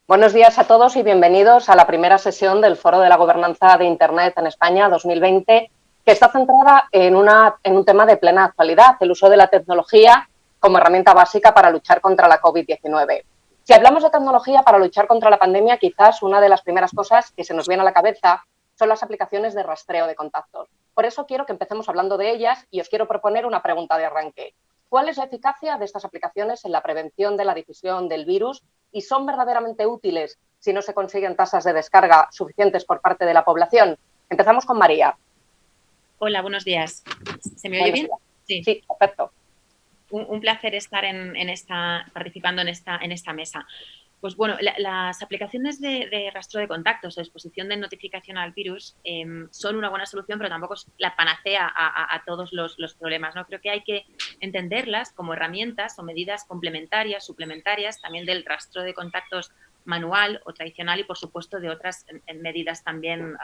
Buenos días a todos y bienvenidos a la primera sesión del Foro de la Gobernanza de Internet en España 2020, que está centrada en un tema de plena actualidad, el uso de la tecnología como herramienta básica para luchar contra la COVID-19. Si hablamos de tecnología para luchar contra la pandemia, quizás una de las primeras cosas que se nos viene a la cabeza son las aplicaciones de rastreo de contactos. Por eso quiero que empecemos hablando de ellas y os quiero proponer una pregunta de arranque. ¿Cuál es la eficacia de estas aplicaciones en la prevención de la difusión del virus y son verdaderamente útiles si no se consiguen tasas de descarga suficientes por parte de la población? Empezamos con María. Hola, buenos días. ¿Se me oye bien? Sí, perfecto. Un placer estar participando en esta mesa. Pues bueno, las aplicaciones de rastreo de contactos o exposición de notificación al virus son una buena solución, pero tampoco es la panacea a todos los problemas, ¿no? Creo que hay que entenderlas como herramientas o medidas complementarias, suplementarias, también del rastreo de contactos manual o tradicional y, por supuesto, de otras medidas también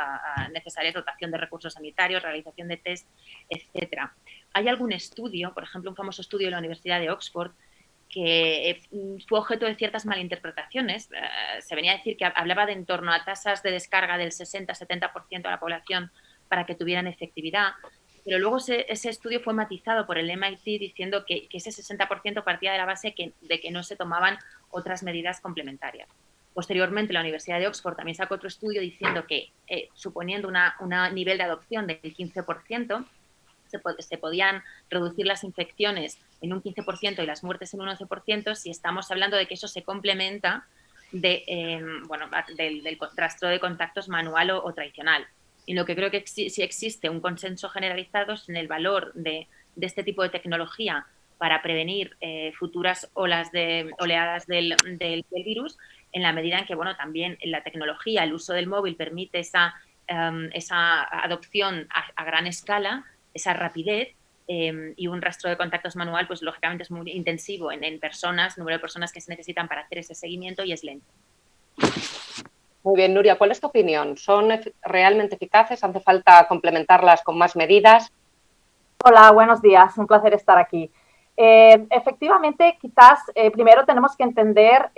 necesarias, dotación de recursos sanitarios, realización de test, etcétera. Hay algún estudio, por ejemplo, un famoso estudio de la Universidad de Oxford, que fue objeto de ciertas malinterpretaciones. Se venía a decir que hablaba de en torno a tasas de descarga del 60-70% de la población para que tuvieran efectividad, pero luego ese estudio fue matizado por el MIT diciendo que ese 60% partía de la base de que no se tomaban otras medidas complementarias. Posteriormente, la Universidad de Oxford también sacó otro estudio diciendo que, suponiendo un nivel de adopción del 15%, se podían reducir las infecciones en un 15% y las muertes en un 11% si estamos hablando de que eso se complementa del rastreo de contactos manual o tradicional. Y lo que creo que sí existe un consenso generalizado es en el valor de este tipo de tecnología para prevenir futuras oleadas del virus, en la medida en que, bueno, también la tecnología, el uso del móvil permite esa adopción a gran escala, esa rapidez, y un rastreo de contactos manual, pues lógicamente es muy intensivo en personas, número de personas que se necesitan para hacer ese seguimiento y es lento. Muy bien, Nuria, ¿cuál es tu opinión? ¿Son realmente eficaces? ¿Hace falta complementarlas con más medidas? Hola, buenos días. Un placer estar aquí. Efectivamente, quizás primero tenemos que entender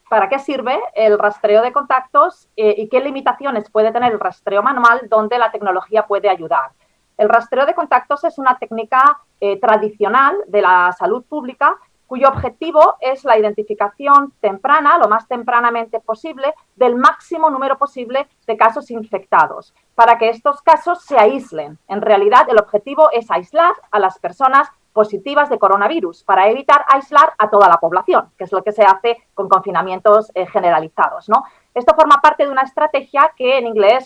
para qué sirve el rastreo de contactos y qué limitaciones puede tener el rastreo manual donde la tecnología puede ayudar. El rastreo de contactos es una técnica tradicional de la salud pública cuyo objetivo es la identificación temprana, lo más tempranamente posible, del máximo número posible de casos infectados, para que estos casos se aíslen. En realidad, el objetivo es aislar a las personas positivas de coronavirus para evitar aislar a toda la población, que es lo que se hace con confinamientos generalizados, ¿no? Esto forma parte de una estrategia que en inglés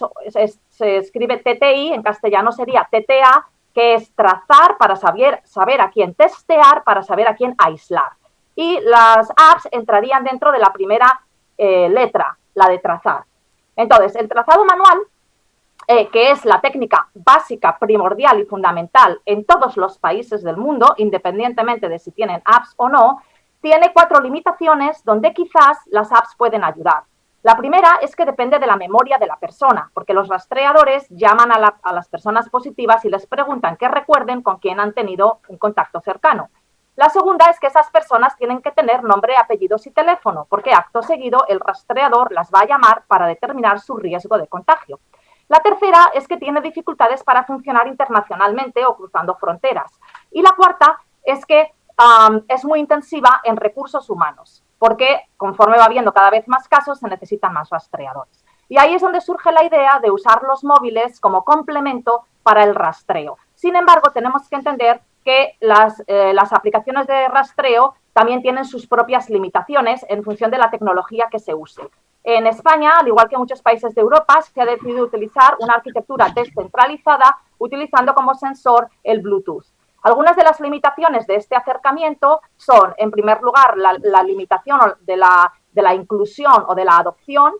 se escribe TTI, en castellano sería TTA, que es trazar para saber a quién testear, para saber a quién aislar. Y las apps entrarían dentro de la primera letra, la de trazar. Entonces, el trazado manual, que es la técnica básica, primordial y fundamental en todos los países del mundo, independientemente de si tienen apps o no, tiene 4 limitaciones donde quizás las apps pueden ayudar. La primera es que depende de la memoria de la persona, porque los rastreadores llaman a las personas positivas y les preguntan que recuerden con quién han tenido un contacto cercano. La segunda es que esas personas tienen que tener nombre, apellidos y teléfono, porque acto seguido el rastreador las va a llamar para determinar su riesgo de contagio. La tercera es que tiene dificultades para funcionar internacionalmente o cruzando fronteras. Y la cuarta es que es muy intensiva en recursos humanos, porque conforme va habiendo cada vez más casos, se necesitan más rastreadores. Y ahí es donde surge la idea de usar los móviles como complemento para el rastreo. Sin embargo, tenemos que entender que las aplicaciones de rastreo también tienen sus propias limitaciones en función de la tecnología que se use. En España, al igual que en muchos países de Europa, se ha decidido utilizar una arquitectura descentralizada utilizando como sensor el Bluetooth. Algunas de las limitaciones de este acercamiento son, en primer lugar, la limitación de la inclusión o de la adopción,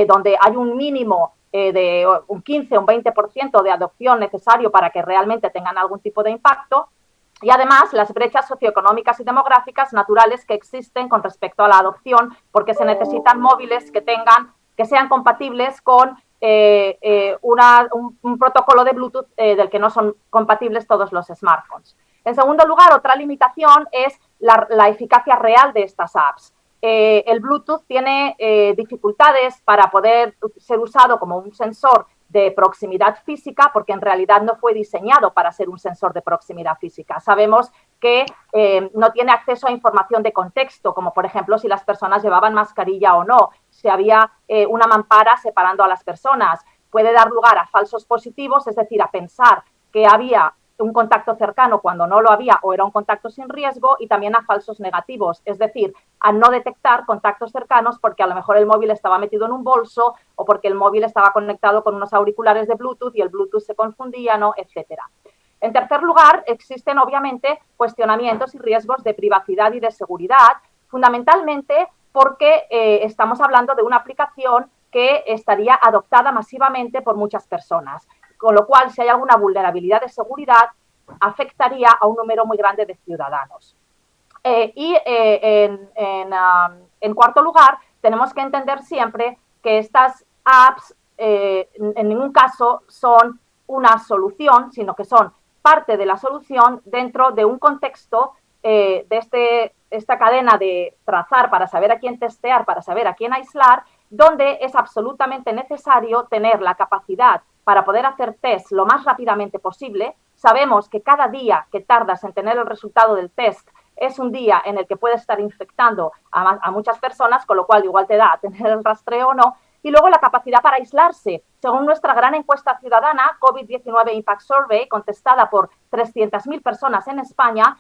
donde hay un mínimo de un 15 o un 20% de adopción necesario para que realmente tengan algún tipo de impacto. Y además, las brechas socioeconómicas y demográficas naturales que existen con respecto a la adopción, porque se necesitan móviles que sean compatibles con un protocolo de Bluetooth del que no son compatibles todos los smartphones. En segundo lugar, otra limitación es la eficacia real de estas apps. el Bluetooth tiene dificultades para poder ser usado como un sensor de proximidad física, porque en realidad no fue diseñado para ser un sensor de proximidad física. Sabemos que no tiene acceso a información de contexto, como por ejemplo si las personas llevaban mascarilla o no, si había una mampara separando a las personas. Puede dar lugar a falsos positivos, es decir, a pensar que había un contacto cercano cuando no lo había o era un contacto sin riesgo, y también a falsos negativos, es decir, a no detectar contactos cercanos porque a lo mejor el móvil estaba metido en un bolso o porque el móvil estaba conectado con unos auriculares de Bluetooth y el Bluetooth se confundía, ¿no? Etcétera. En tercer lugar, existen obviamente cuestionamientos y riesgos de privacidad y de seguridad, fundamentalmente porque estamos hablando de una aplicación que estaría adoptada masivamente por muchas personas, con lo cual si hay alguna vulnerabilidad de seguridad afectaría a un número muy grande de ciudadanos. En cuarto lugar, tenemos que entender siempre que estas apps en ningún caso son una solución, sino que son parte de la solución dentro de un contexto de esta cadena de trazar para saber a quién testear, para saber a quién aislar, donde es absolutamente necesario tener la capacidad para poder hacer test lo más rápidamente posible. Sabemos que cada día que tardas en tener el resultado del test es un día en el que puedes estar infectando a muchas personas, con lo cual igual te da tener el rastreo o no. Y luego la capacidad para aislarse. Según nuestra gran encuesta ciudadana, COVID-19 Impact Survey, contestada por 300.000 personas en España,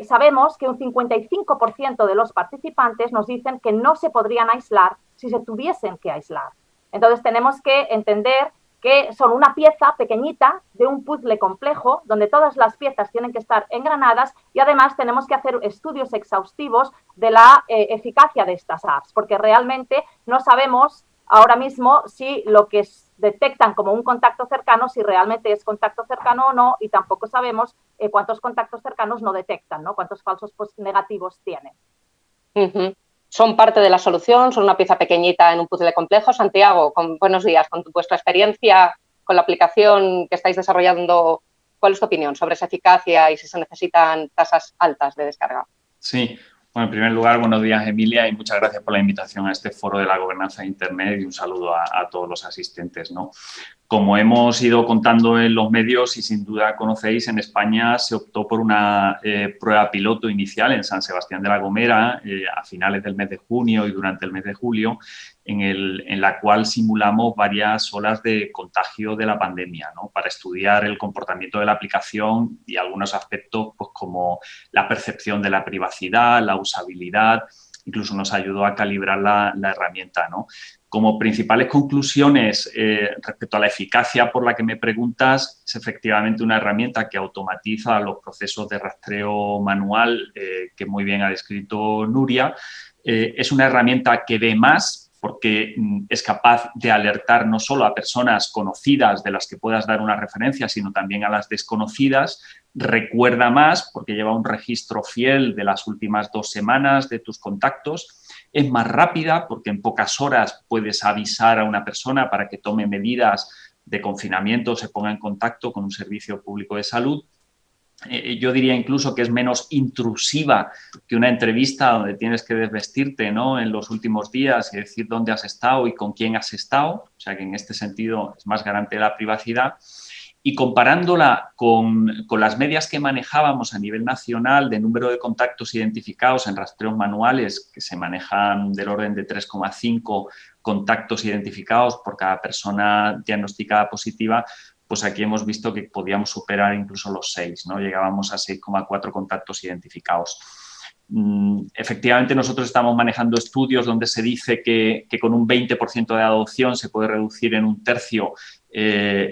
sabemos que un 55% de los participantes nos dicen que no se podrían aislar si se tuviesen que aislar. Entonces tenemos que entender que son una pieza pequeñita de un puzzle complejo donde todas las piezas tienen que estar engranadas, y además tenemos que hacer estudios exhaustivos de la eficacia de estas apps, porque realmente no sabemos ahora mismo si lo que detectan como un contacto cercano, si realmente es contacto cercano o no, y tampoco sabemos cuántos contactos cercanos no detectan, ¿no? Cuántos falsos negativos tienen. Son parte de la solución, son una pieza pequeñita en un puzzle complejo. Santiago, buenos días. Con vuestra experiencia con la aplicación que estáis desarrollando, ¿cuál es tu opinión sobre esa eficacia y si se necesitan tasas altas de descarga? Sí. Bueno, en primer lugar, buenos días, Emilia, y muchas gracias por la invitación a este foro de la gobernanza de Internet, y un saludo a todos los asistentes, ¿no? Como hemos ido contando en los medios y sin duda conocéis, en España se optó por una prueba piloto inicial en San Sebastián de la Gomera a finales del mes de junio y durante el mes de julio, en la cual simulamos varias olas de contagio de la pandemia, ¿no? Para estudiar el comportamiento de la aplicación y algunos aspectos, pues, como la percepción de la privacidad, la usabilidad. Incluso nos ayudó a calibrar la herramienta, ¿no? Como principales conclusiones respecto a la eficacia por la que me preguntas, es efectivamente una herramienta que automatiza los procesos de rastreo manual que muy bien ha descrito Nuria. Es una herramienta que ve más, porque es capaz de alertar no solo a personas conocidas de las que puedas dar una referencia, sino también a las desconocidas. Recuerda más, porque lleva un registro fiel de las últimas 2 semanas de tus contactos. Es más rápida, porque en pocas horas puedes avisar a una persona para que tome medidas de confinamiento o se ponga en contacto con un servicio público de salud. Yo diría incluso que es menos intrusiva que una entrevista donde tienes que desvestirte, ¿no?, en los últimos días y decir dónde has estado y con quién has estado. O sea que en este sentido es más garante de la privacidad. Y comparándola con las medias que manejábamos a nivel nacional de número de contactos identificados en rastreos manuales, que se manejan del orden de 3,5 contactos identificados por cada persona diagnosticada positiva, pues aquí hemos visto que podíamos superar incluso los 6, ¿no? Llegábamos a 6,4 contactos identificados. Efectivamente, nosotros estamos manejando estudios donde se dice que con un 20% de adopción se puede reducir en 1/3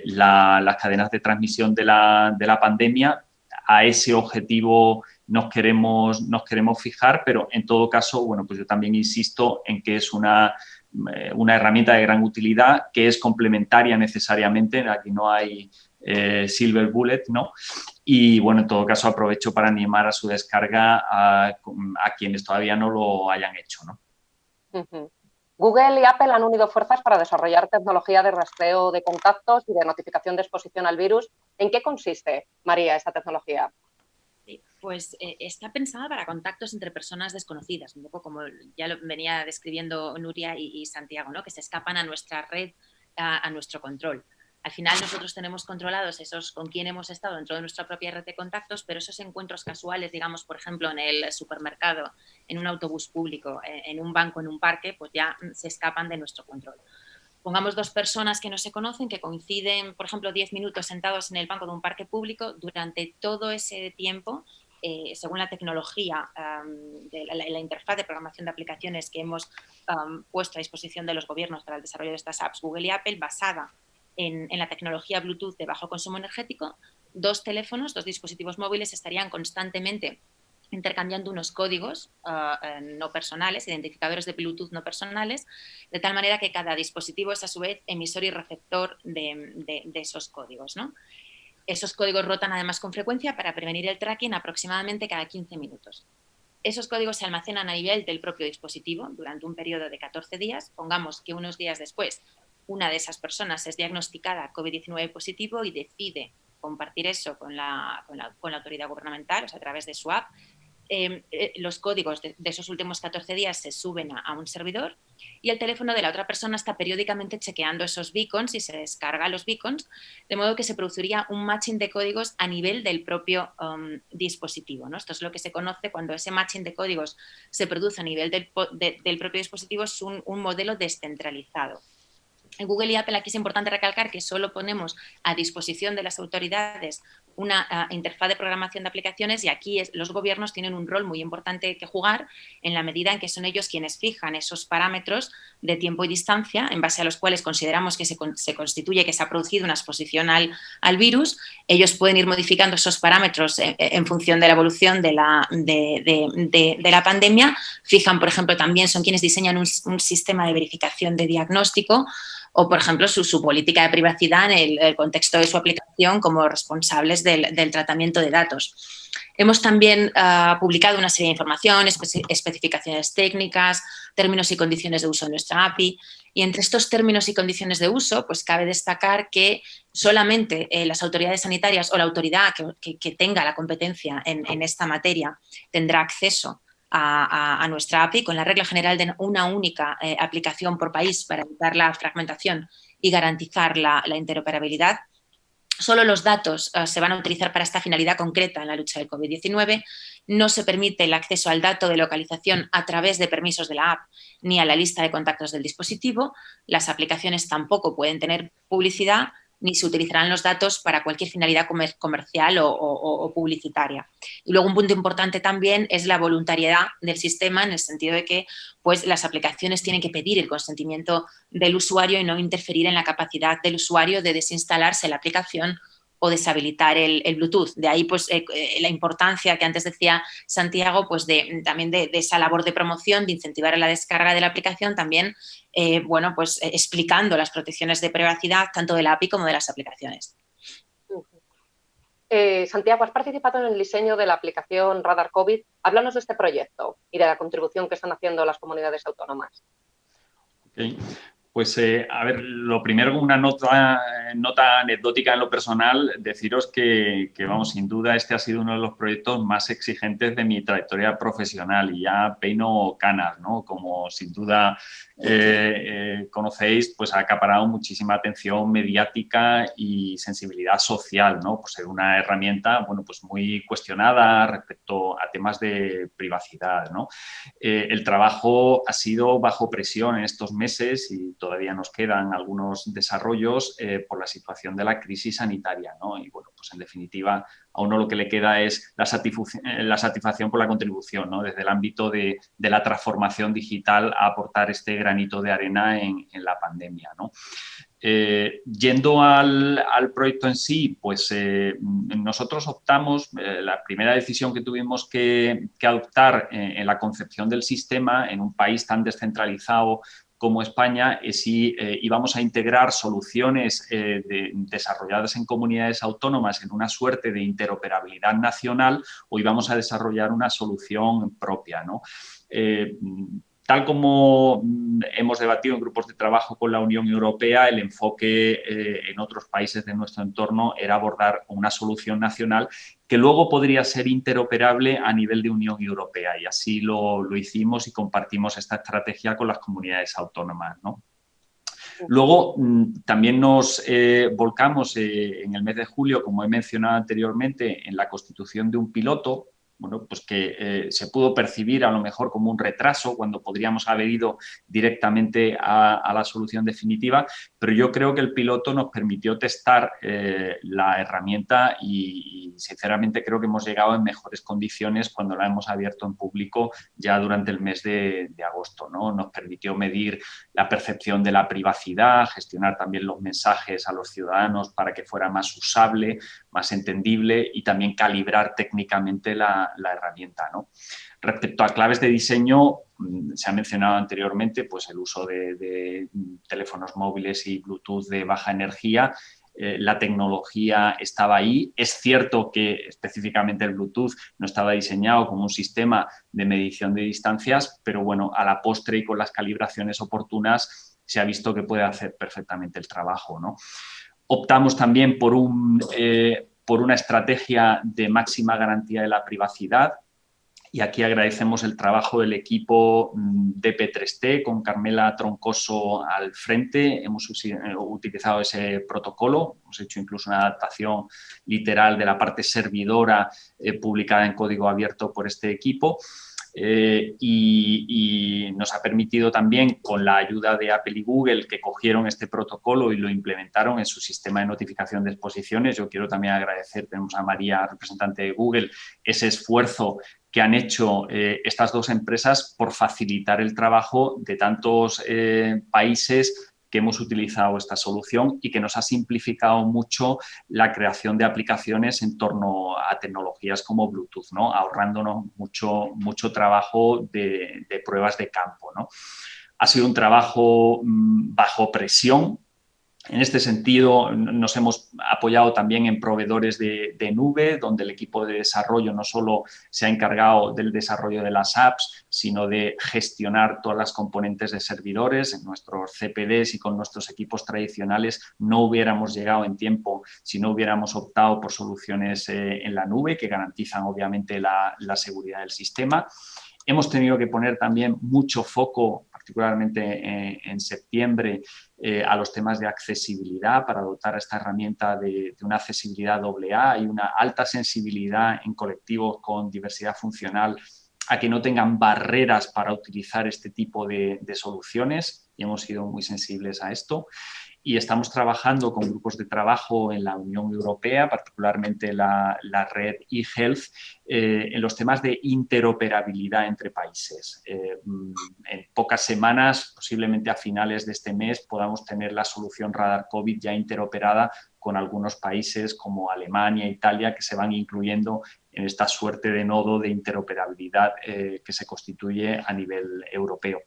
las cadenas de transmisión de la pandemia. A ese objetivo nos queremos fijar, pero en todo caso, bueno, pues yo también insisto en que es una herramienta de gran utilidad, que es complementaria necesariamente. Aquí no hay silver bullet, ¿no? Y bueno, en todo caso aprovecho para animar a su descarga a quienes todavía no lo hayan hecho, ¿no? Google y Apple han unido fuerzas para desarrollar tecnología de rastreo de contactos y de notificación de exposición al virus. ¿En qué consiste, María, esta tecnología? Pues está pensada para contactos entre personas desconocidas, un poco como ya lo venía describiendo Nuria y Santiago, ¿no? Que se escapan a nuestra red, a nuestro control. Al final nosotros tenemos controlados esos con quién hemos estado dentro de nuestra propia red de contactos, pero esos encuentros casuales, digamos, por ejemplo, en el supermercado, en un autobús público, en un banco, en un parque, pues ya se escapan de nuestro control. Pongamos dos personas que no se conocen, que coinciden, por ejemplo, 10 minutos sentados en el banco de un parque público. Durante todo ese tiempo, según la tecnología, de la interfaz de programación de aplicaciones que hemos puesto a disposición de los gobiernos para el desarrollo de estas apps, Google y Apple, basada en la tecnología Bluetooth de bajo consumo energético, dos dispositivos móviles estarían constantemente intercambiando unos códigos no personales, identificadores de Bluetooth no personales, de tal manera que cada dispositivo es a su vez emisor y receptor de esos códigos, ¿no? Esos códigos rotan además con frecuencia para prevenir el tracking aproximadamente cada 15 minutos. Esos códigos se almacenan a nivel del propio dispositivo durante un periodo de 14 días. Pongamos que unos días después una de esas personas es diagnosticada COVID-19 positivo y decide compartir eso con la autoridad gubernamental, o sea, a través de su app. Los códigos de esos últimos 14 días se suben a un servidor y el teléfono de la otra persona está periódicamente chequeando esos beacons y se descarga los beacons, de modo que se produciría un matching de códigos a nivel del propio dispositivo, ¿no? Esto es lo que se conoce cuando ese matching de códigos se produce a nivel del propio dispositivo, es un modelo descentralizado. En Google y Apple aquí es importante recalcar que solo ponemos a disposición de las autoridades una interfaz de programación de aplicaciones y aquí los gobiernos tienen un rol muy importante que jugar en la medida en que son ellos quienes fijan esos parámetros de tiempo y distancia en base a los cuales consideramos que se constituye que se ha producido una exposición al virus. Ellos pueden ir modificando esos parámetros en función de la evolución de la pandemia. Fijan, por ejemplo, también son quienes diseñan un sistema de verificación de diagnóstico o, por ejemplo, su política de privacidad en el contexto de su aplicación como responsables del tratamiento de datos. Hemos también publicado una serie de información, especificaciones técnicas, términos y condiciones de uso de nuestra API. Y entre estos términos y condiciones de uso, pues cabe destacar que solamente las autoridades sanitarias o la autoridad que tenga la competencia en esta materia tendrá acceso a nuestra API con la regla general de una única aplicación por país para evitar la fragmentación y garantizar la interoperabilidad. Solo los datos se van a utilizar para esta finalidad concreta en la lucha del COVID-19. No se permite el acceso al dato de localización a través de permisos de la app ni a la lista de contactos del dispositivo. Las aplicaciones tampoco pueden tener publicidad ni se utilizarán los datos para cualquier finalidad comercial o publicitaria. Y luego un punto importante también es la voluntariedad del sistema en el sentido de que pues, las aplicaciones tienen que pedir el consentimiento del usuario y no interferir en la capacidad del usuario de desinstalarse la aplicación o deshabilitar el Bluetooth. De ahí pues, la importancia que antes decía Santiago pues, también de esa labor de promoción, de incentivar la descarga de la aplicación, también bueno, pues, explicando las protecciones de privacidad tanto de la API como de las aplicaciones. Santiago, has participado en el diseño de la aplicación Radar COVID. Háblanos de este proyecto y de la contribución que están haciendo las comunidades autónomas. Okay. Pues, a ver, lo primero, una nota anecdótica en lo personal, deciros que, vamos, sin duda este ha sido uno de los proyectos más exigentes de mi trayectoria profesional y ya peino canas, ¿no? Como sin duda conocéis, pues ha acaparado muchísima atención mediática y sensibilidad social, ¿no? Por ser una herramienta, bueno, pues muy cuestionada respecto a temas de privacidad, ¿no? El trabajo ha sido bajo presión en estos meses y todavía nos quedan algunos desarrollos por la situación de la crisis sanitaria, ¿no? Y bueno, pues en definitiva a uno lo que le queda es la satisfacción por la contribución, ¿no? Desde el ámbito de la transformación digital a aportar este granito de arena en la pandemia, ¿no? Yendo al proyecto en sí, pues nosotros optamos, la primera decisión que tuvimos que adoptar en la concepción del sistema en un país tan descentralizado como España es si íbamos a integrar soluciones desarrolladas en comunidades autónomas en una suerte de interoperabilidad nacional o íbamos a desarrollar una solución propia, ¿no? Tal como hemos debatido en grupos de trabajo con la Unión Europea, el enfoque en otros países de nuestro entorno era abordar una solución nacional que luego podría ser interoperable a nivel de Unión Europea, y así lo hicimos y compartimos esta estrategia con las comunidades autónomas, ¿no? Luego, también nos volcamos en el mes de julio, como he mencionado anteriormente, en la constitución de un piloto, bueno, pues que se pudo percibir a lo mejor como un retraso cuando podríamos haber ido directamente a la solución definitiva, pero yo creo que el piloto nos permitió testar la herramienta y sinceramente creo que hemos llegado en mejores condiciones cuando la hemos abierto en público ya durante el mes de agosto, ¿no? Nos permitió medir la percepción de la privacidad, gestionar también los mensajes a los ciudadanos para que fuera más usable, más entendible, y también calibrar técnicamente la herramienta, ¿no? Respecto a claves de diseño, se ha mencionado anteriormente pues, el uso de teléfonos móviles y Bluetooth de baja energía. La tecnología estaba ahí. Es cierto que específicamente el Bluetooth no estaba diseñado como un sistema de medición de distancias, pero bueno, a la postre y con las calibraciones oportunas se ha visto que puede hacer perfectamente el trabajo, ¿no? Optamos también por una estrategia de máxima garantía de la privacidad, y aquí agradecemos el trabajo del equipo de P3T con Carmela Troncoso al frente. Hemos utilizado ese protocolo, hemos hecho incluso una adaptación literal de la parte servidora publicada en código abierto por este equipo. Y nos ha permitido también, con la ayuda de Apple y Google, que cogieron este protocolo y lo implementaron en su sistema de notificación de exposiciones. Yo quiero también agradecer, tenemos a María, representante de Google, ese esfuerzo que han hecho estas dos empresas por facilitar el trabajo de tantos países que hemos utilizado esta solución y que nos ha simplificado mucho la creación de aplicaciones en torno a tecnologías como Bluetooth, ¿no? Ahorrándonos mucho trabajo de pruebas de campo, ¿no? Ha sido un trabajo bajo presión. En este sentido, nos hemos apoyado también en proveedores de nube, donde el equipo de desarrollo no solo se ha encargado del desarrollo de las apps, sino de gestionar todas las componentes de servidores. En nuestros CPDs y con nuestros equipos tradicionales no hubiéramos llegado en tiempo si no hubiéramos optado por soluciones en la nube, que garantizan obviamente la seguridad del sistema. Hemos tenido que poner también mucho foco, particularmente en septiembre, a los temas de accesibilidad para dotar a esta herramienta de una accesibilidad AA y una alta sensibilidad en colectivos con diversidad funcional a que no tengan barreras para utilizar este tipo de soluciones, y hemos sido muy sensibles a esto. Y estamos trabajando con grupos de trabajo en la Unión Europea, particularmente la red eHealth, en los temas de interoperabilidad entre países. En pocas semanas, posiblemente a finales de este mes, podamos tener la solución Radar COVID ya interoperada con algunos países como Alemania e Italia, que se van incluyendo en esta suerte de nodo de interoperabilidad que se constituye a nivel europeo.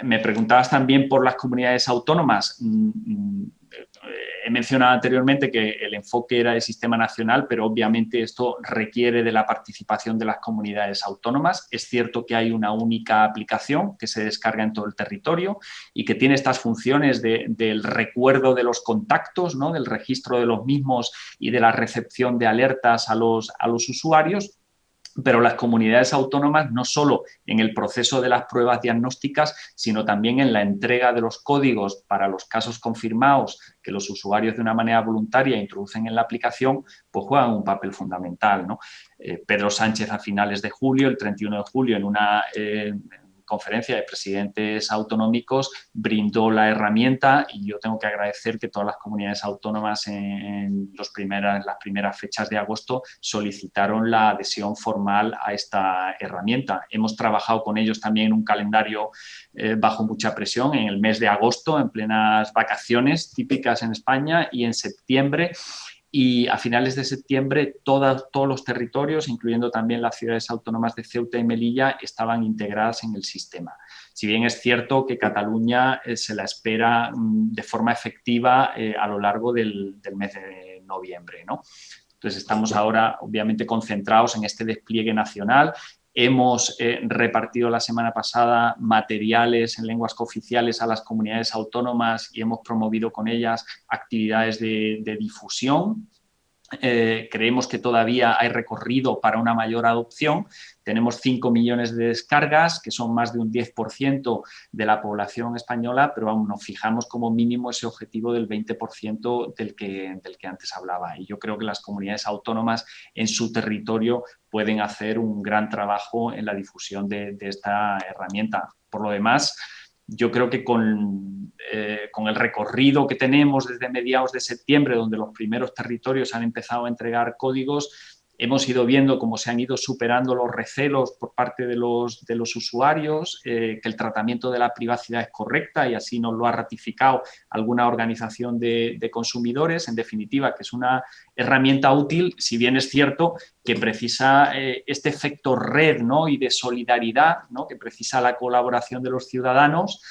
Me preguntabas también por las comunidades autónomas. He mencionado anteriormente que el enfoque era el sistema nacional, pero obviamente esto requiere de la participación de las comunidades autónomas. Es cierto que hay una única aplicación que se descarga en todo el territorio y que tiene estas funciones del recuerdo de los contactos, ¿no? Del registro de los mismos y de la recepción de alertas a los usuarios. Pero las comunidades autónomas, no solo en el proceso de las pruebas diagnósticas, sino también en la entrega de los códigos para los casos confirmados que los usuarios de una manera voluntaria introducen en la aplicación, pues juegan un papel fundamental, ¿no? Pedro Sánchez a finales de julio, el 31 de julio, en una conferencia de presidentes autonómicos, brindó la herramienta, y yo tengo que agradecer que todas las comunidades autónomas en las primeras fechas de agosto solicitaron la adhesión formal a esta herramienta. Hemos trabajado con ellos también en un calendario bajo mucha presión, en el mes de agosto, en plenas vacaciones típicas en España, y en septiembre. Y a finales de septiembre todos los territorios, incluyendo también las ciudades autónomas de Ceuta y Melilla, estaban integradas en el sistema. Si bien es cierto que Cataluña se la espera de forma efectiva a lo largo del mes de noviembre, ¿no? Entonces estamos ahora obviamente concentrados en este despliegue nacional Hemos repartido la semana pasada materiales en lenguas cooficiales a las comunidades autónomas y hemos promovido con ellas actividades de difusión. Creemos que todavía hay recorrido para una mayor adopción. Tenemos 5 millones de descargas, que son más de un 10% de la población española, pero aún nos fijamos como mínimo ese objetivo del 20% del que antes hablaba. Y yo creo que las comunidades autónomas en su territorio pueden hacer un gran trabajo en la difusión de esta herramienta. Por lo demás, yo creo que con el recorrido que tenemos desde mediados de septiembre, donde los primeros territorios han empezado a entregar códigos, hemos ido viendo cómo se han ido superando los recelos por parte de los usuarios, que el tratamiento de la privacidad es correcta y así nos lo ha ratificado alguna organización de consumidores. En definitiva, que es una herramienta útil, si bien es cierto que precisa este efecto red, ¿no?, y de solidaridad, ¿no?, que precisa la colaboración de los ciudadanos,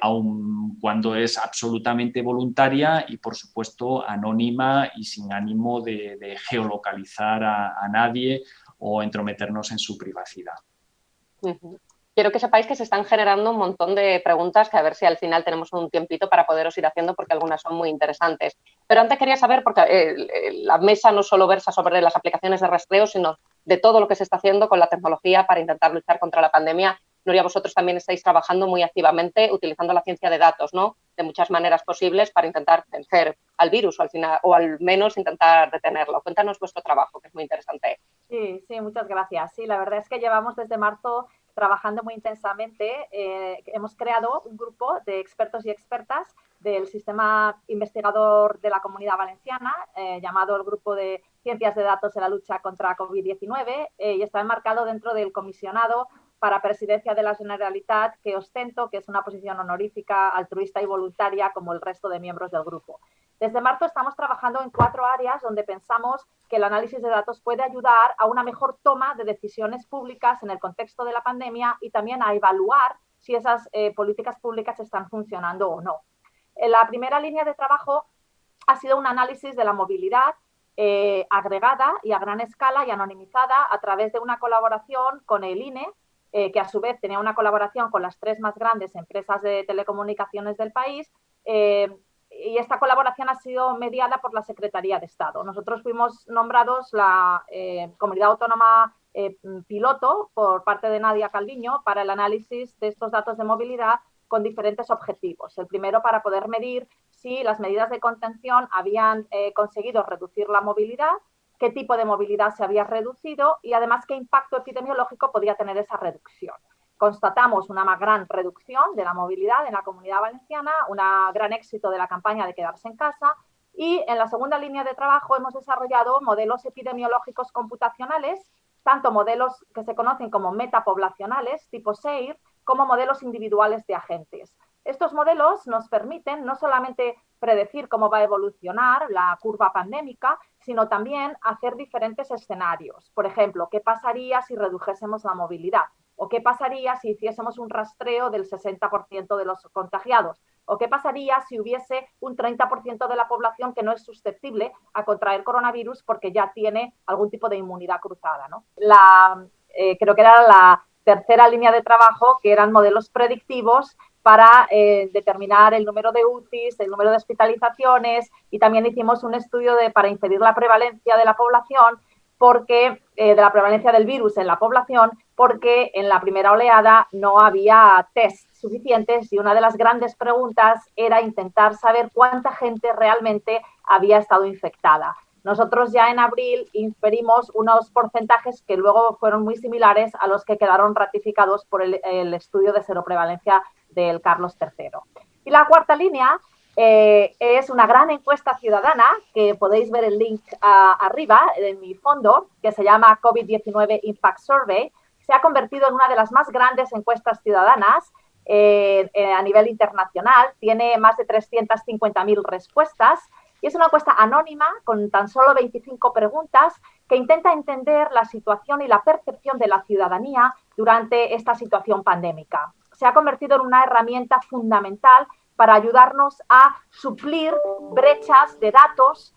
aun cuando es absolutamente voluntaria y, por supuesto, anónima y sin ánimo de geolocalizar a nadie o entrometernos en su privacidad. Quiero que sepáis que se están generando un montón de preguntas que a ver si al final tenemos un tiempito para poderos ir haciendo, porque algunas son muy interesantes. Pero antes quería saber, porque la mesa no solo versa sobre las aplicaciones de rastreo, sino de todo lo que se está haciendo con la tecnología para intentar luchar contra la pandemia. Nuria, vosotros también estáis trabajando muy activamente utilizando la ciencia de datos, ¿no?, de muchas maneras posibles para intentar vencer al virus o al menos intentar detenerlo. Cuéntanos vuestro trabajo, que es muy interesante. Sí, muchas gracias. Sí, la verdad es que llevamos desde marzo trabajando muy intensamente. Hemos creado un grupo de expertos y expertas del sistema investigador de la Comunidad Valenciana, llamado el Grupo de Ciencias de Datos en la lucha contra COVID-19, y está enmarcado dentro del comisionado para Presidencia de la Generalitat que ostento, que es una posición honorífica, altruista y voluntaria como el resto de miembros del grupo. Desde marzo estamos trabajando en 4 áreas donde pensamos que el análisis de datos puede ayudar a una mejor toma de decisiones públicas en el contexto de la pandemia y también a evaluar si esas políticas públicas están funcionando o no. La primera línea de trabajo ha sido un análisis de la movilidad agregada y a gran escala y anonimizada a través de una colaboración con el INE, que a su vez tenía una colaboración con las 3 más grandes empresas de telecomunicaciones del país, y esta colaboración ha sido mediada por la Secretaría de Estado. Nosotros fuimos nombrados la comunidad autónoma piloto por parte de Nadia Calviño para el análisis de estos datos de movilidad con diferentes objetivos. El primero, para poder medir si las medidas de contención habían conseguido reducir la movilidad, qué tipo de movilidad se había reducido y además qué impacto epidemiológico podía tener esa reducción. Constatamos una gran reducción de la movilidad en la Comunidad Valenciana, un gran éxito de la campaña de quedarse en casa, y en la segunda línea de trabajo hemos desarrollado modelos epidemiológicos computacionales, tanto modelos que se conocen como metapoblacionales, tipo SEIR, como modelos individuales de agentes. Estos modelos nos permiten no solamente predecir cómo va a evolucionar la curva pandémica, sino también hacer diferentes escenarios. Por ejemplo, ¿qué pasaría si redujésemos la movilidad? ¿O qué pasaría si hiciésemos un rastreo del 60% de los contagiados? ¿O qué pasaría si hubiese un 30% de la población que no es susceptible a contraer coronavirus porque ya tiene algún tipo de inmunidad cruzada, ¿no? Creo que era la tercera línea de trabajo, que eran modelos predictivos para determinar el número de UCIs, el número de hospitalizaciones, y también hicimos un estudio para inferir la prevalencia de la población, de la prevalencia del virus en la población, porque en la primera oleada no había test suficientes y una de las grandes preguntas era intentar saber cuánta gente realmente había estado infectada. Nosotros ya en abril inferimos unos porcentajes que luego fueron muy similares a los que quedaron ratificados por el estudio de seroprevalencia del Carlos III. Y la cuarta línea es una gran encuesta ciudadana, que podéis ver el link arriba en mi fondo, que se llama COVID-19 Impact Survey. Se ha convertido en una de las más grandes encuestas ciudadanas a nivel internacional. Tiene más de 350.000 respuestas y es una encuesta anónima con tan solo 25 preguntas que intenta entender la situación y la percepción de la ciudadanía durante esta situación pandémica. Se ha convertido en una herramienta fundamental para ayudarnos a suplir brechas de datos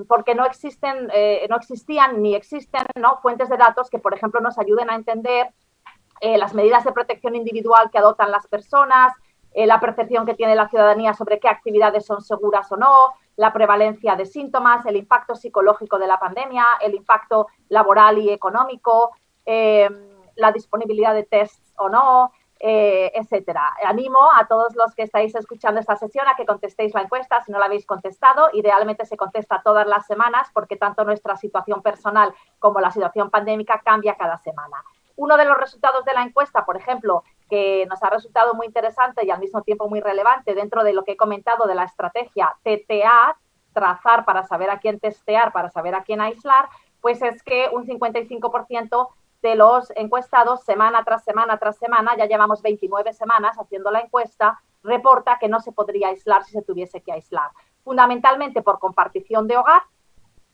porque no existían ni existen, ¿no?, fuentes de datos que, por ejemplo, nos ayuden a entender las medidas de protección individual que adoptan las personas, la percepción que tiene la ciudadanía sobre qué actividades son seguras o no, la prevalencia de síntomas, el impacto psicológico de la pandemia, el impacto laboral y económico, la disponibilidad de tests o no, etcétera. Animo a todos los que estáis escuchando esta sesión a que contestéis la encuesta si no la habéis contestado. Idealmente se contesta todas las semanas porque tanto nuestra situación personal como la situación pandémica cambia cada semana. Uno de los resultados de la encuesta, por ejemplo, que nos ha resultado muy interesante y al mismo tiempo muy relevante dentro de lo que he comentado de la estrategia TTA, trazar para saber a quién testear, para saber a quién aislar, pues es que un 55% de los encuestados, semana tras semana tras semana, ya llevamos 29 semanas haciendo la encuesta, reporta que no se podría aislar si se tuviese que aislar. Fundamentalmente por compartición de hogar.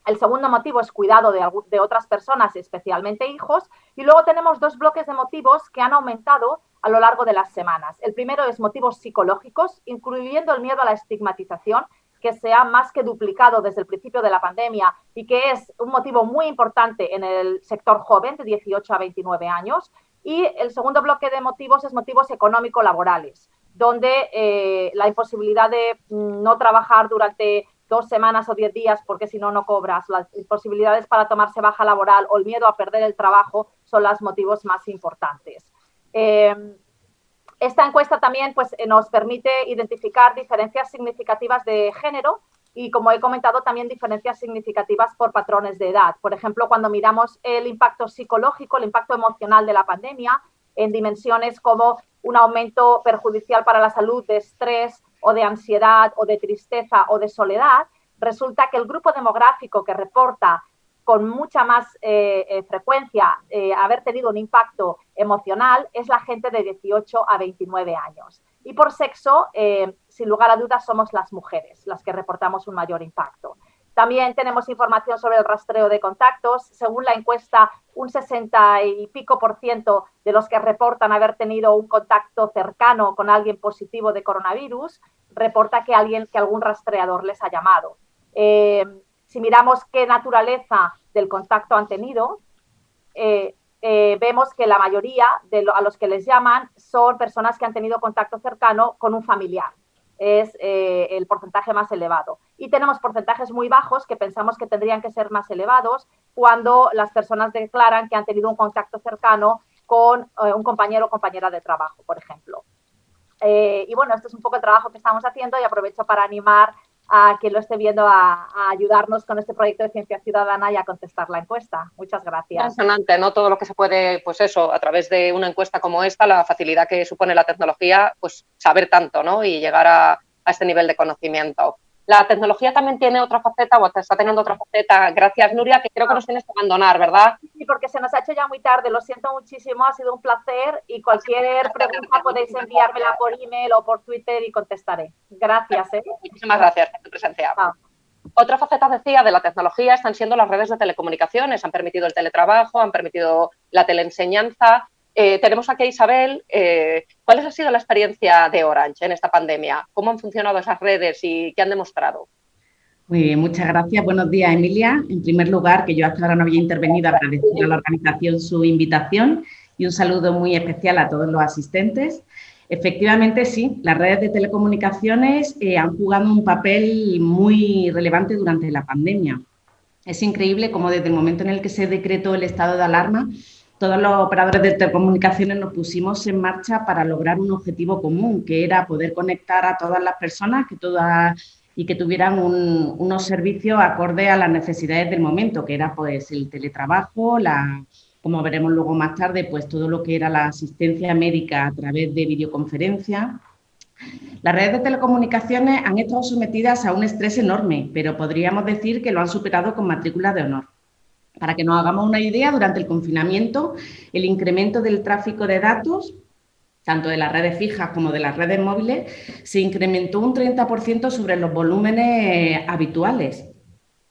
El segundo motivo es cuidado de otras personas, especialmente hijos. Y luego tenemos dos bloques de motivos que han aumentado a lo largo de las semanas. El primero es motivos psicológicos, incluyendo el miedo a la estigmatización, que se ha más que duplicado desde el principio de la pandemia y que es un motivo muy importante en el sector joven de 18 a 29 años. Y el segundo bloque de motivos es motivos económico-laborales, donde la imposibilidad de no trabajar durante 2 semanas o 10 días porque si no, no cobras, las posibilidades para tomarse baja laboral o el miedo a perder el trabajo son los motivos más importantes. Esta encuesta también pues, nos permite identificar diferencias significativas de género y, como he comentado, también diferencias significativas por patrones de edad. Por ejemplo, cuando miramos el impacto psicológico, el impacto emocional de la pandemia, en dimensiones como un aumento perjudicial para la salud de estrés o de ansiedad o de tristeza o de soledad, resulta que el grupo demográfico que reporta con mucha más frecuencia haber tenido un impacto emocional es la gente de 18 a 29 años. Y por sexo, sin lugar a dudas, somos las mujeres las que reportamos un mayor impacto. También tenemos información sobre el rastreo de contactos. Según la encuesta, un 60 y pico % de los que reportan haber tenido un contacto cercano con alguien positivo de coronavirus reporta que algún rastreador les ha llamado. Si miramos qué naturaleza del contacto han tenido, vemos que la mayoría a los que les llaman son personas que han tenido contacto cercano con un familiar. Es el porcentaje más elevado. Y tenemos porcentajes muy bajos que pensamos que tendrían que ser más elevados cuando las personas declaran que han tenido un contacto cercano con un compañero o compañera de trabajo, por ejemplo. Y bueno, esto es un poco el trabajo que estamos haciendo y aprovecho para animar a quien lo esté viendo a ayudarnos con este proyecto de ciencia ciudadana y a contestar la encuesta. Muchas gracias. Impresionante, ¿no? Todo lo que se puede, pues eso, a través de una encuesta como esta, la facilidad que supone la tecnología, pues saber tanto, ¿no? Y llegar a este nivel de conocimiento. La tecnología también tiene otra faceta, o está teniendo otra faceta, gracias Nuria, que creo que nos tienes que abandonar, ¿verdad? Sí, porque se nos ha hecho ya muy tarde, lo siento muchísimo, ha sido un placer y cualquier pregunta podéis enviármela por email o por Twitter y contestaré. Gracias. Muchísimas gracias por tu presencia. Chao. Otra faceta, decía, de la tecnología están siendo las redes de telecomunicaciones, han permitido el teletrabajo, han permitido la teleenseñanza. Tenemos aquí a Isabel. ¿Cuál ha sido la experiencia de Orange en esta pandemia? ¿Cómo han funcionado esas redes y qué han demostrado? Muy bien, muchas gracias. Buenos días, Emilia. En primer lugar, que yo hasta ahora no había intervenido, agradecer a la organización su invitación y un saludo muy especial a todos los asistentes. Efectivamente, sí, las redes de telecomunicaciones han jugado un papel muy relevante durante la pandemia. Es increíble cómo desde el momento en el que se decretó el estado de alarma, todos los operadores de telecomunicaciones nos pusimos en marcha para lograr un objetivo común, que era poder conectar a todas las personas y que tuvieran unos servicios acorde a las necesidades del momento, que era pues el teletrabajo, como veremos luego más tarde, pues todo lo que era la asistencia médica a través de videoconferencia. Las redes de telecomunicaciones han estado sometidas a un estrés enorme, pero podríamos decir que lo han superado con matrícula de honor. Para que nos hagamos una idea, durante el confinamiento, el incremento del tráfico de datos, tanto de las redes fijas como de las redes móviles, se incrementó un 30% sobre los volúmenes habituales.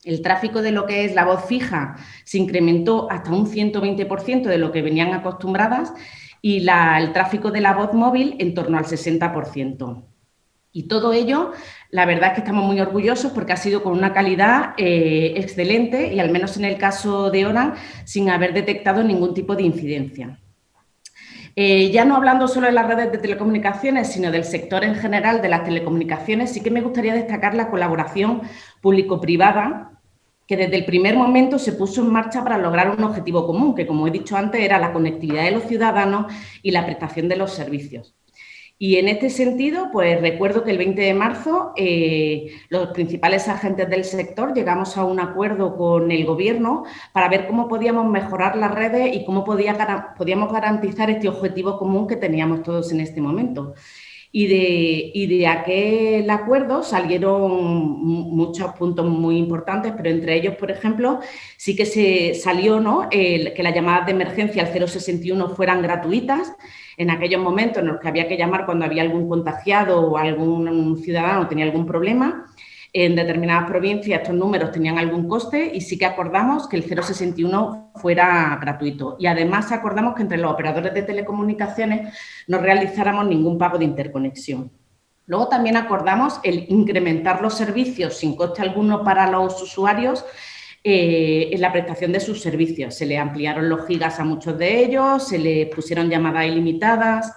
El tráfico de lo que es la voz fija se incrementó hasta un 120% de lo que venían acostumbradas y el tráfico de la voz móvil en torno al 60%. Y todo ello, la verdad es que estamos muy orgullosos porque ha sido con una calidad excelente y, al menos en el caso de Orange, sin haber detectado ningún tipo de incidencia. Ya no hablando solo de las redes de telecomunicaciones, sino del sector en general de las telecomunicaciones, sí que me gustaría destacar la colaboración público-privada que desde el primer momento se puso en marcha para lograr un objetivo común, que, como he dicho antes, era la conectividad de los ciudadanos y la prestación de los servicios. Y en este sentido, pues recuerdo que el 20 de marzo los principales agentes del sector llegamos a un acuerdo con el Gobierno para ver cómo podíamos mejorar las redes y cómo podíamos garantizar este objetivo común que teníamos todos en este momento. Y de aquel acuerdo salieron muchos puntos muy importantes, pero entre ellos, por ejemplo, sí que se salió, ¿no?, que las llamadas de emergencia al 061 fueran gratuitas en aquellos momentos en los que había que llamar cuando había algún contagiado o algún ciudadano tenía algún problema. En determinadas provincias estos números tenían algún coste y sí que acordamos que el 061 fuera gratuito. Y además acordamos que entre los operadores de telecomunicaciones no realizáramos ningún pago de interconexión. Luego también acordamos el incrementar los servicios sin coste alguno para los usuarios en la prestación de sus servicios. Se le ampliaron los gigas a muchos de ellos, se le pusieron llamadas ilimitadas.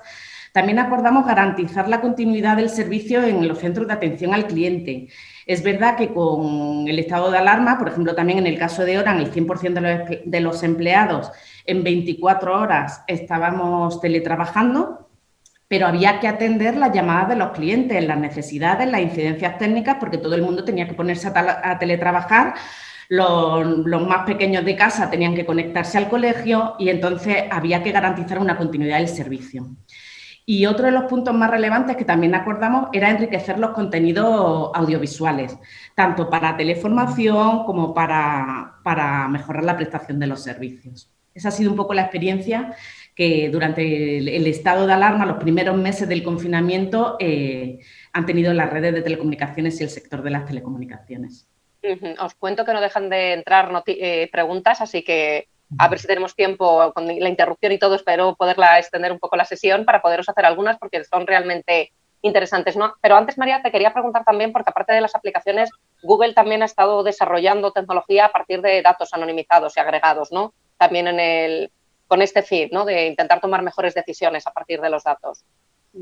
También acordamos garantizar la continuidad del servicio en los centros de atención al cliente. Es verdad que con el estado de alarma, por ejemplo, también en el caso de Orange, el 100% de los empleados en 24 horas estábamos teletrabajando, pero había que atender las llamadas de los clientes, las necesidades, las incidencias técnicas, porque todo el mundo tenía que ponerse a teletrabajar. Los más pequeños de casa tenían que conectarse al colegio y entonces había que garantizar una continuidad del servicio. Y otro de los puntos más relevantes que también acordamos era enriquecer los contenidos audiovisuales, tanto para teleformación como para mejorar la prestación de los servicios. Esa ha sido un poco la experiencia que durante el estado de alarma, los primeros meses del confinamiento, han tenido las redes de telecomunicaciones y el sector de las telecomunicaciones. Os cuento que no dejan de entrar preguntas, así que a ver si tenemos tiempo con la interrupción y todo. Espero poderla extender un poco la sesión para poderos hacer algunas porque son realmente interesantes, ¿no? Pero antes, María, te quería preguntar también, porque aparte de las aplicaciones, Google también ha estado desarrollando tecnología a partir de datos anonimizados y agregados, ¿no? También con este fin, ¿no?, de intentar tomar mejores decisiones a partir de los datos.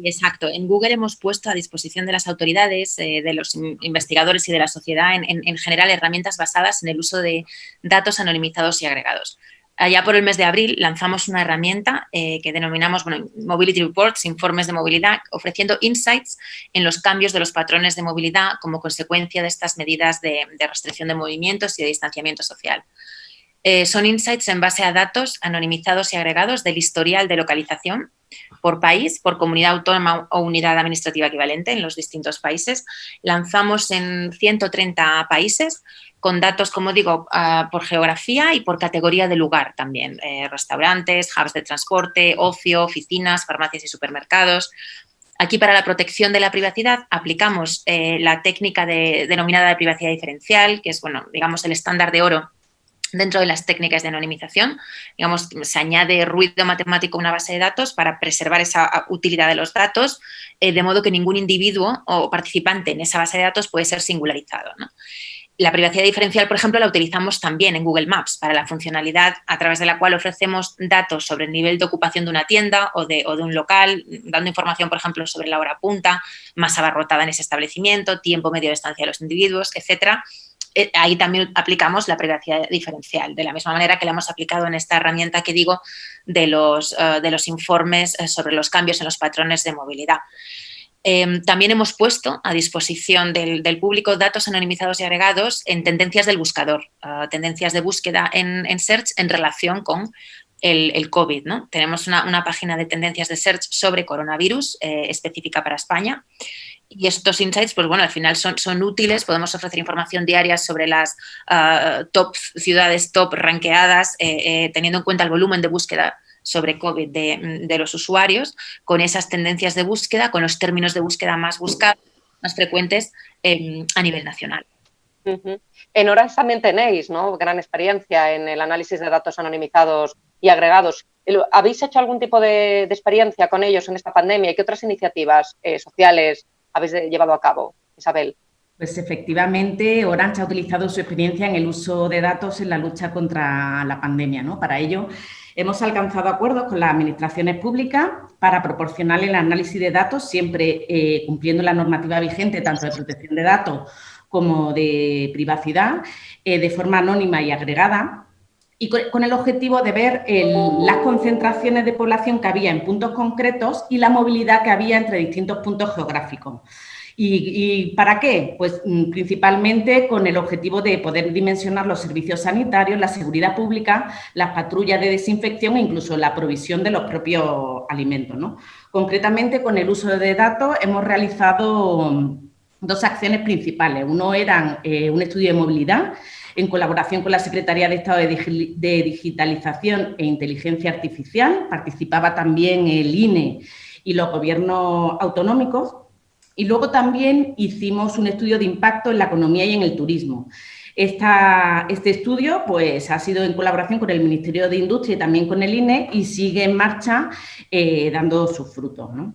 Exacto. En Google hemos puesto a disposición de las autoridades, de los investigadores y de la sociedad en general herramientas basadas en el uso de datos anonimizados y agregados. Allá por el mes de abril lanzamos una herramienta que denominamos Mobility Reports, informes de movilidad, ofreciendo insights en los cambios de los patrones de movilidad como consecuencia de estas medidas de restricción de movimientos y de distanciamiento social. Son insights en base a datos anonimizados y agregados del historial de localización por país, por comunidad autónoma o unidad administrativa equivalente en los distintos países. Lanzamos en 130 países con datos, como digo, por geografía y por categoría de lugar también. Restaurantes, hubs de transporte, ocio, oficinas, farmacias y supermercados. Aquí, para la protección de la privacidad, aplicamos la técnica denominada de privacidad diferencial, que es, bueno, digamos, el estándar de oro dentro de las técnicas de anonimización. Digamos, se añade ruido matemático a una base de datos para preservar esa utilidad de los datos, de modo que ningún individuo o participante en esa base de datos puede ser singularizado, ¿no? La privacidad diferencial, por ejemplo, la utilizamos también en Google Maps para la funcionalidad a través de la cual ofrecemos datos sobre el nivel de ocupación de una tienda o de un local, dando información, por ejemplo, sobre la hora punta, más abarrotada en ese establecimiento, tiempo medio de estancia de los individuos, etcétera. Ahí también aplicamos la privacidad diferencial, de la misma manera que la hemos aplicado en esta herramienta que digo de los informes sobre los cambios en los patrones de movilidad. También hemos puesto a disposición del público datos anonimizados y agregados en tendencias del buscador, tendencias de búsqueda en Search en relación con el COVID, ¿no? Tenemos una página de tendencias de Search sobre coronavirus específica para España. Y estos insights, pues bueno, al final son útiles. Podemos ofrecer información diaria sobre las top ciudades, top rankeadas, teniendo en cuenta el volumen de búsqueda sobre COVID de los usuarios, con esas tendencias de búsqueda, con los términos de búsqueda más buscados, más frecuentes a nivel nacional. En Orange también tenéis, ¿no?, gran experiencia en el análisis de datos anonimizados y agregados. ¿Habéis hecho algún tipo de experiencia con ellos en esta pandemia? ¿Y qué otras iniciativas sociales habéis llevado a cabo, Isabel? Pues efectivamente, Orange ha utilizado su experiencia en el uso de datos en la lucha contra la pandemia, ¿no? Para ello, hemos alcanzado acuerdos con las administraciones públicas para proporcionar el análisis de datos, siempre cumpliendo la normativa vigente, tanto de protección de datos como de privacidad, de forma anónima y agregada, y con el objetivo de ver las concentraciones de población que había en puntos concretos y la movilidad que había entre distintos puntos geográficos. ¿Y para qué? Pues principalmente con el objetivo de poder dimensionar los servicios sanitarios, la seguridad pública, las patrullas de desinfección e incluso la provisión de los propios alimentos, ¿no? Concretamente, con el uso de datos hemos realizado dos acciones principales. Uno era un estudio de movilidad en colaboración con la Secretaría de Estado de Digitalización e Inteligencia Artificial. Participaba también el INE y los gobiernos autonómicos. Y luego también hicimos un estudio de impacto en la economía y en el turismo. Este estudio pues, ha sido en colaboración con el Ministerio de Industria y también con el INE y sigue en marcha dando sus frutos, ¿no?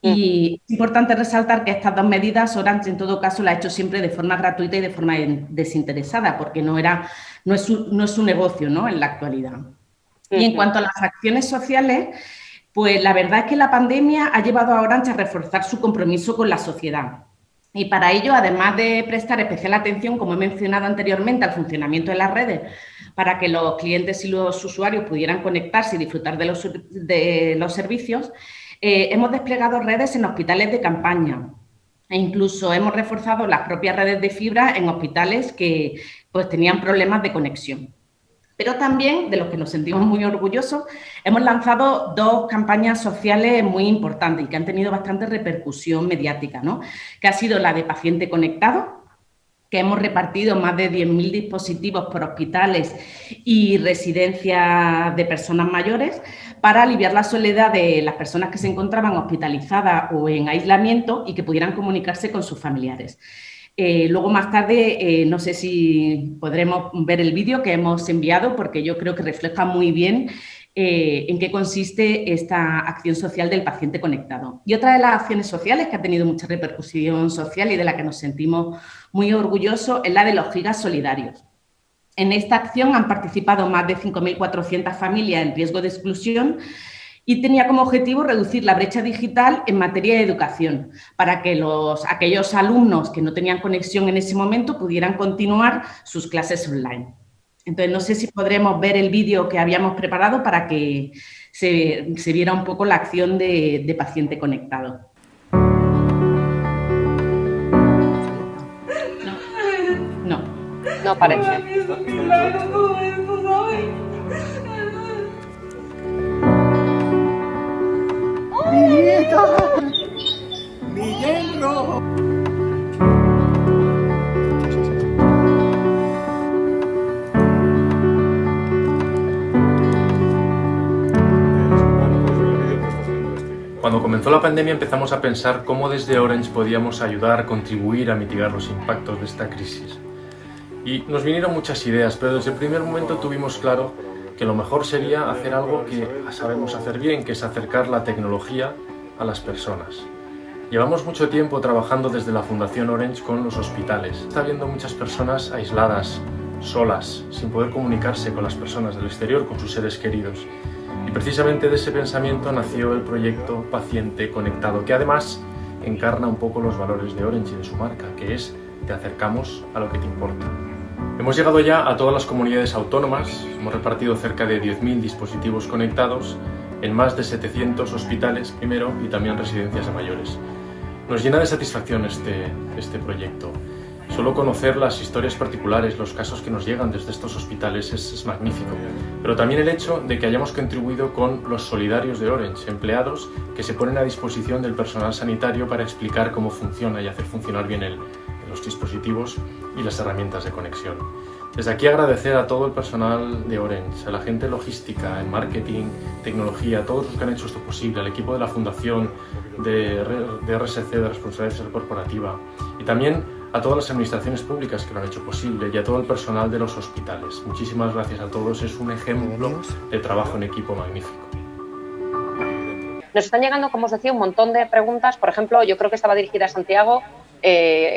Y es importante resaltar que estas dos medidas Orange en todo caso las ha hecho siempre de forma gratuita y de forma desinteresada, porque no es su negocio, ¿no? En la actualidad. Y en cuanto a las acciones sociales, pues la verdad es que la pandemia ha llevado a Orange a reforzar su compromiso con la sociedad. Y para ello, además de prestar especial atención, como he mencionado anteriormente, al funcionamiento de las redes, para que los clientes y los usuarios pudieran conectarse y disfrutar de los servicios, hemos desplegado redes en hospitales de campaña e incluso hemos reforzado las propias redes de fibra en hospitales que pues, tenían problemas de conexión. Pero también, de los que nos sentimos muy orgullosos, hemos lanzado dos campañas sociales muy importantes y que han tenido bastante repercusión mediática, ¿no? Que ha sido la de Paciente Conectado, que hemos repartido más de 10.000 dispositivos por hospitales y residencias de personas mayores para aliviar la soledad de las personas que se encontraban hospitalizadas o en aislamiento y que pudieran comunicarse con sus familiares. Luego, más tarde, no sé si podremos ver el vídeo que hemos enviado porque yo creo que refleja muy bien en qué consiste esta acción social del paciente conectado. Y otra de las acciones sociales que ha tenido mucha repercusión social y de la que nos sentimos muy orgullosos es la de los gigas solidarios. En esta acción han participado más de 5.400 familias en riesgo de exclusión y tenía como objetivo reducir la brecha digital en materia de educación para que aquellos alumnos que no tenían conexión en ese momento pudieran continuar sus clases online. Entonces, no sé si podremos ver el vídeo que habíamos preparado para que se viera un poco la acción de Paciente Conectado. No. No parece. ¡Mi nieta! ¡Mi yerno! Cuando comenzó la pandemia empezamos a pensar cómo desde Orange podíamos ayudar a contribuir a mitigar los impactos de esta crisis. Y nos vinieron muchas ideas, pero desde el primer momento tuvimos claro que lo mejor sería hacer algo que sabemos hacer bien, que es acercar la tecnología a las personas. Llevamos mucho tiempo trabajando desde la Fundación Orange con los hospitales. Está habiendo muchas personas aisladas, solas, sin poder comunicarse con las personas del exterior, con sus seres queridos. Y precisamente de ese pensamiento nació el proyecto Paciente Conectado, que además encarna un poco los valores de Orange y de su marca, que es te acercamos a lo que te importa. Hemos llegado ya a todas las comunidades autónomas, hemos repartido cerca de 10.000 dispositivos conectados en más de 700 hospitales primero y también residencias de mayores. Nos llena de satisfacción este proyecto. Solo conocer las historias particulares, los casos que nos llegan desde estos hospitales es magnífico. Pero también el hecho de que hayamos contribuido con los solidarios de Orange, empleados que se ponen a disposición del personal sanitario para explicar cómo funciona y hacer funcionar bien los dispositivos y las herramientas de conexión. Desde aquí agradecer a todo el personal de Orange, a la gente logística, en marketing, tecnología, a todos los que han hecho esto posible, al equipo de la Fundación, de RSC, de Responsabilidad Social Corporativa, y también a todas las administraciones públicas que lo han hecho posible y a todo el personal de los hospitales. Muchísimas gracias a todos, es un ejemplo de trabajo en equipo magnífico. Nos están llegando, como os decía, un montón de preguntas. Por ejemplo, yo creo que estaba dirigida a Santiago.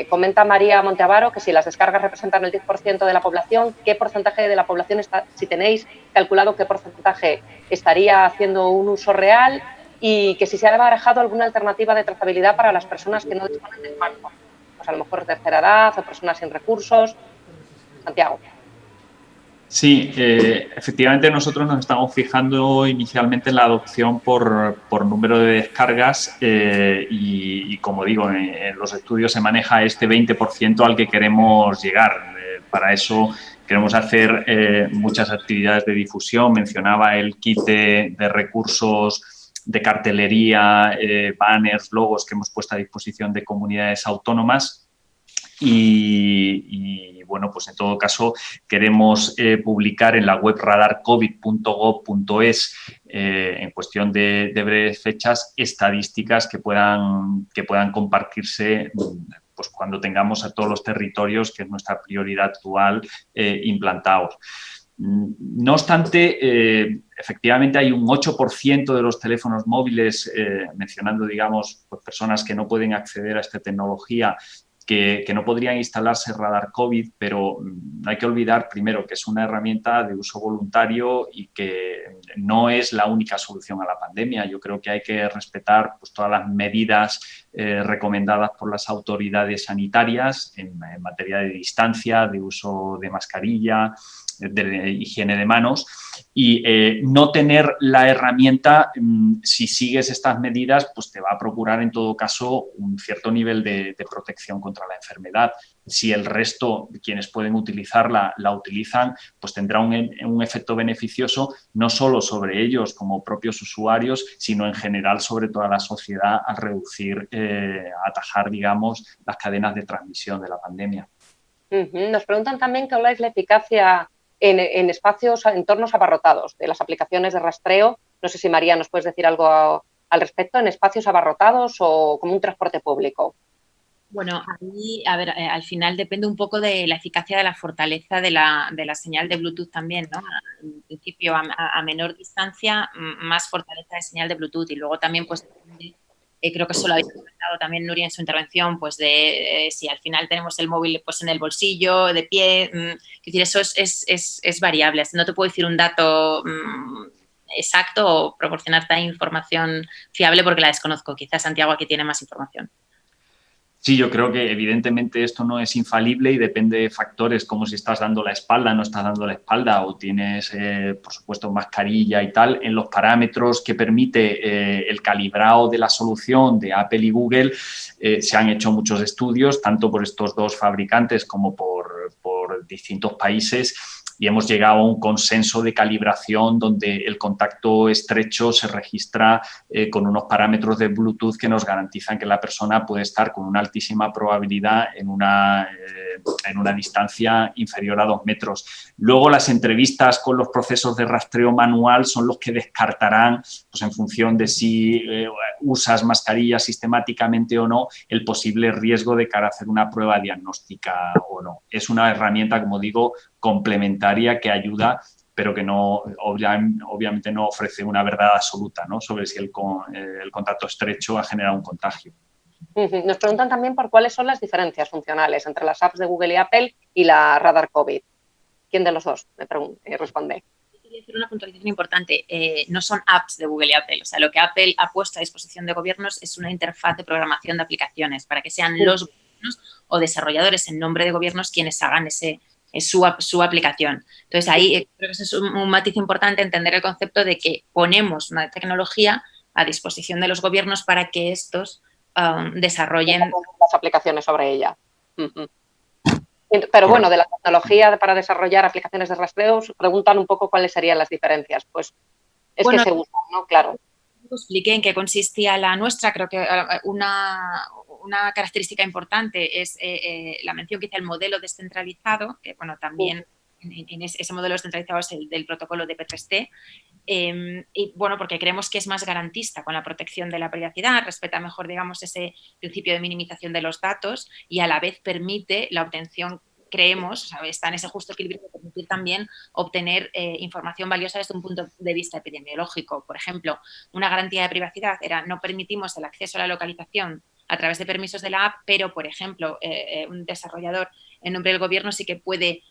Comenta María Monteavaro que si las descargas representan el 10% de la población, ¿qué porcentaje de la población está, si tenéis calculado qué porcentaje estaría haciendo un uso real? Y que si se ha barajado alguna alternativa de trazabilidad para las personas que no disponen de smartphone, pues a lo mejor tercera edad o personas sin recursos. Santiago. Sí, efectivamente nosotros nos estamos fijando inicialmente en la adopción por número de descargas y como digo, en los estudios se maneja este 20% al que queremos llegar. Para eso queremos hacer muchas actividades de difusión. Mencionaba el kit de recursos de cartelería, banners, logos que hemos puesto a disposición de comunidades autónomas. Y bueno, pues en todo caso queremos publicar en la web radarcovid.gov.es en cuestión de breves fechas estadísticas que puedan compartirse pues cuando tengamos a todos los territorios, que es nuestra prioridad actual, implantados. No obstante, efectivamente hay un 8% de los teléfonos móviles, mencionando, digamos, pues personas que no pueden acceder a esta tecnología, que no podrían instalarse radar COVID, pero no hay que olvidar primero que es una herramienta de uso voluntario y que no es la única solución a la pandemia. Yo creo que hay que respetar pues, todas las medidas recomendadas por las autoridades sanitarias en materia de distancia, de uso de mascarilla, de higiene de manos y no tener la herramienta, si sigues estas medidas, pues te va a procurar en todo caso un cierto nivel de protección contra la enfermedad. Si el resto, quienes pueden utilizarla, la utilizan, pues tendrá un efecto beneficioso no solo sobre ellos como propios usuarios, sino en general sobre toda la sociedad al reducir, atajar, digamos, las cadenas de transmisión de la pandemia. Nos preguntan también que habláis la eficacia en espacios, entornos abarrotados de las aplicaciones de rastreo. No sé si, María, nos puedes decir algo al respecto, en espacios abarrotados o como un transporte público. Bueno, ahí, a ver, al final depende un poco de la eficacia de la fortaleza de la señal de Bluetooth también, ¿no? En principio, a menor distancia, más fortaleza de señal de Bluetooth y luego también, pues, creo que eso lo habéis comentado también, Nuria, en su intervención, pues de si al final tenemos el móvil pues en el bolsillo, de pie, es decir, eso es variable. No te puedo decir un dato exacto o proporcionarte información fiable porque la desconozco. Quizás Santiago aquí tiene más información. Sí, yo creo que evidentemente esto no es infalible y depende de factores como si estás dando la espalda, no estás dando la espalda o tienes, por supuesto, mascarilla y tal. En los parámetros que permite el calibrado de la solución de Apple y Google se han hecho muchos estudios, tanto por estos dos fabricantes como por distintos países. Y hemos llegado a un consenso de calibración donde el contacto estrecho se registra con unos parámetros de Bluetooth que nos garantizan que la persona puede estar con una altísima probabilidad en una distancia inferior a 2 metros. Luego, las entrevistas con los procesos de rastreo manual son los que descartarán, pues en función de si usas mascarilla sistemáticamente o no, el posible riesgo de cara a hacer una prueba diagnóstica o no. Es una herramienta, como digo, complementaria que ayuda, pero que no, obviamente no ofrece una verdad absoluta, ¿no?, sobre si el contacto estrecho ha generado un contagio. Nos preguntan también por cuáles son las diferencias funcionales entre las apps de Google y Apple y la Radar COVID. ¿Quién de los dos responde? Quería decir una puntualización importante. No son apps de Google y Apple. O sea, lo que Apple ha puesto a disposición de gobiernos es una interfaz de programación de aplicaciones para que sean los gobiernos o desarrolladores en nombre de gobiernos quienes hagan su aplicación. Entonces, ahí creo que eso es un matiz importante, entender el concepto de que ponemos una tecnología a disposición de los gobiernos para que estos desarrollen las aplicaciones sobre ella. Pero bueno, de la tecnología para desarrollar aplicaciones de rastreo, preguntan un poco cuáles serían las diferencias. Pues es bueno, que se usan, ¿no? Claro. Expliqué en qué consistía la nuestra. Creo que una característica importante es la mención que hice al modelo descentralizado, que bueno, también en ese modelo descentralizado es el del protocolo de P3T. Y bueno, porque creemos que es más garantista con la protección de la privacidad, respeta mejor, digamos, ese principio de minimización de los datos y a la vez permite la obtención creemos, o sea, está en ese justo equilibrio de permitir también obtener información valiosa desde un punto de vista epidemiológico. Por ejemplo, una garantía de privacidad era no permitimos el acceso a la localización a través de permisos de la app, pero, por ejemplo, un desarrollador en nombre del gobierno sí que puede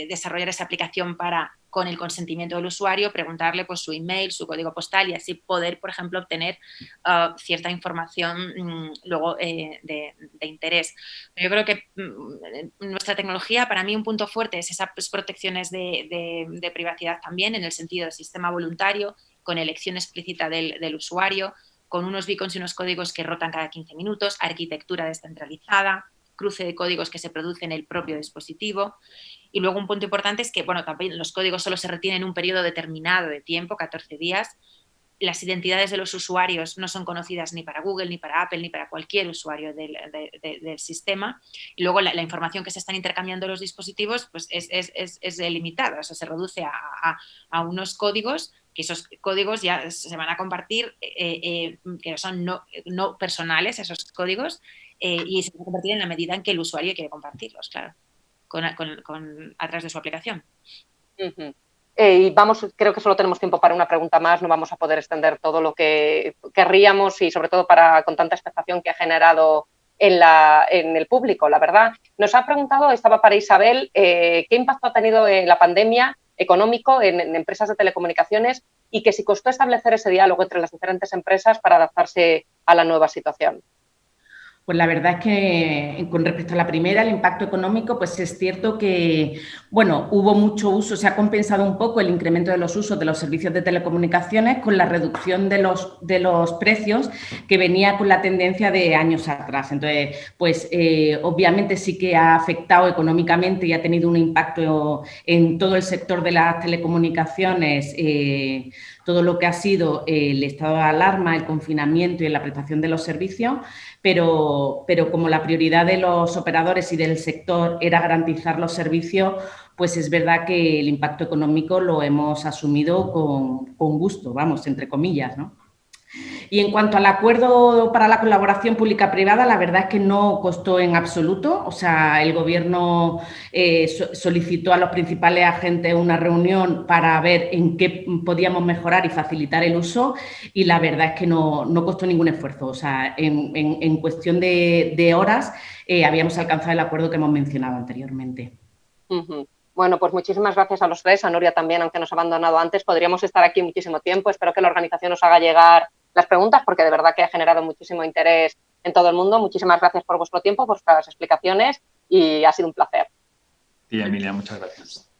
desarrollar esa aplicación para, con el consentimiento del usuario, preguntarle pues, su email, su código postal y así poder, por ejemplo, obtener cierta información luego de interés. Yo creo que nuestra tecnología, para mí, un punto fuerte es esas protecciones de privacidad también, en el sentido del sistema voluntario, con elección explícita del usuario, con unos beacons y unos códigos que rotan cada 15 minutos, arquitectura descentralizada, cruce de códigos que se produce en el propio dispositivo. Y luego un punto importante es que, bueno, también los códigos solo se retienen en un periodo determinado de tiempo, 14 días. Las identidades de los usuarios no son conocidas ni para Google, ni para Apple, ni para cualquier usuario del sistema. Y luego la información que se están intercambiando los dispositivos pues es limitada, o sea, se reduce a unos códigos, que esos códigos ya se van a compartir, que son no personales, esos códigos, y se van a compartir en la medida en que el usuario quiere compartirlos, claro, a través de su aplicación. Uh-huh. Y creo que solo tenemos tiempo para una pregunta más, no vamos a poder extender todo lo que querríamos y sobre todo con tanta expectación que ha generado en el público, la verdad. Nos ha preguntado, estaba para Isabel, ¿qué impacto ha tenido la pandemia económico en empresas de telecomunicaciones y que si costó establecer ese diálogo entre las diferentes empresas para adaptarse a la nueva situación? Pues la verdad es que con respecto a la primera, el impacto económico, pues es cierto que, bueno, hubo mucho uso, se ha compensado un poco el incremento de los usos de los servicios de telecomunicaciones con la reducción de los precios que venía con la tendencia de años atrás. Entonces, pues obviamente sí que ha afectado económicamente y ha tenido un impacto en todo el sector de las telecomunicaciones, todo lo que ha sido el estado de alarma, el confinamiento y la prestación de los servicios, pero como la prioridad de los operadores y del sector era garantizar los servicios, pues es verdad que el impacto económico lo hemos asumido con gusto, vamos, entre comillas, ¿no? Y en cuanto al acuerdo para la colaboración pública-privada, la verdad es que no costó en absoluto. O sea, el Gobierno solicitó a los principales agentes una reunión para ver en qué podíamos mejorar y facilitar el uso y la verdad es que no costó ningún esfuerzo. O sea, en cuestión de horas habíamos alcanzado el acuerdo que hemos mencionado anteriormente. Uh-huh. Bueno, pues muchísimas gracias a los tres, a Nuria también, aunque nos ha abandonado antes. Podríamos estar aquí muchísimo tiempo. Espero que la organización nos haga llegar las preguntas porque de verdad que ha generado muchísimo interés en todo el mundo. Muchísimas gracias por vuestro tiempo, por vuestras explicaciones y ha sido un placer. Sí, Emilia, muchas gracias.